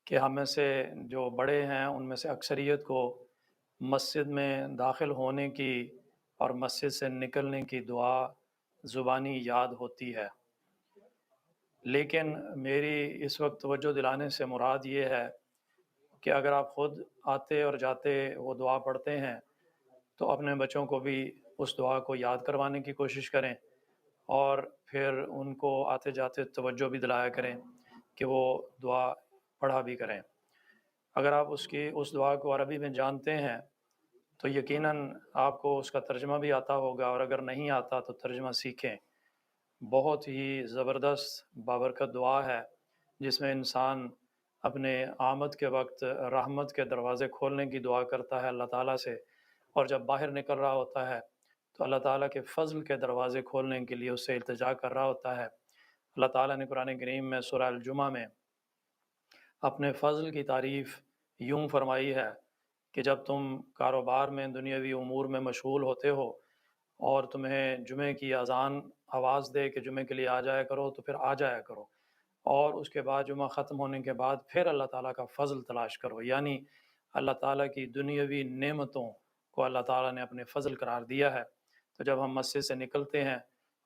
کہ ہم میں سے جو بڑے ہیں ان میں سے اکثریت کو مسجد میں داخل ہونے کی اور مسجد سے نکلنے کی دعا زبانی یاد ہوتی ہے، لیکن میری اس وقت توجہ دلانے سے مراد یہ ہے کہ اگر آپ خود آتے اور جاتے وہ دعا پڑھتے ہیں تو اپنے بچوں کو بھی اس دعا کو یاد کروانے کی کوشش کریں، اور پھر ان کو آتے جاتے توجہ بھی دلایا کریں کہ وہ دعا پڑھا بھی کریں۔ اگر آپ اس دعا کو عربی میں جانتے ہیں تو یقیناً آپ کو اس کا ترجمہ بھی آتا ہوگا، اور اگر نہیں آتا تو ترجمہ سیکھیں۔ بہت ہی زبردست بابرکت دعا ہے، جس میں انسان اپنے آمد کے وقت رحمت کے دروازے کھولنے کی دعا کرتا ہے اللہ تعالیٰ سے، اور جب باہر نکل رہا ہوتا ہے تو اللہ تعالیٰ کے فضل کے دروازے کھولنے کے لیے اس سے التجا کر رہا ہوتا ہے۔ اللہ تعالیٰ نے قرآن کریم میں سورہ الجمعہ میں اپنے فضل کی تعریف یوں فرمائی ہے کہ جب تم کاروبار میں دنیاوی امور میں مشغول ہوتے ہو اور تمہیں جمعے کی اذان آواز دے کہ جمعے کے لیے آ جایا کرو تو پھر آ جایا کرو، اور اس کے بعد جمعہ ختم ہونے کے بعد پھر اللہ تعالیٰ کا فضل تلاش کرو، یعنی اللہ تعالیٰ کی دنیاوی نعمتوں کو اللہ تعالیٰ نے اپنے فضل قرار دیا ہے۔ تو جب ہم مسجد سے نکلتے ہیں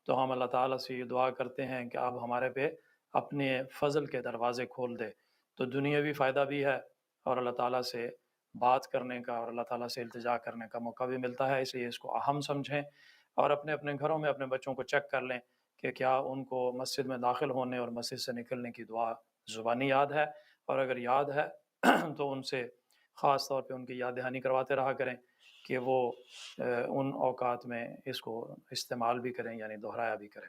تو ہم اللہ تعالیٰ سے یہ دعا کرتے ہیں کہ آپ ہمارے پہ اپنے فضل کے دروازے کھول دے، تو دنیاوی فائدہ بھی ہے اور اللہ تعالیٰ سے بات کرنے کا اور اللہ تعالیٰ سے التجا کرنے کا موقع بھی ملتا ہے۔ اس لیے اس کو اہم سمجھیں اور اپنے اپنے گھروں میں اپنے بچوں کو چیک کر لیں کہ کیا ان کو مسجد میں داخل ہونے اور مسجد سے نکلنے کی دعا زبانی یاد ہے، اور اگر یاد ہے تو ان سے خاص طور پہ ان کی یاد دہانی کرواتے رہا کریں کہ وہ ان اوقات میں اس کو استعمال بھی کریں، یعنی دہرایا بھی کریں۔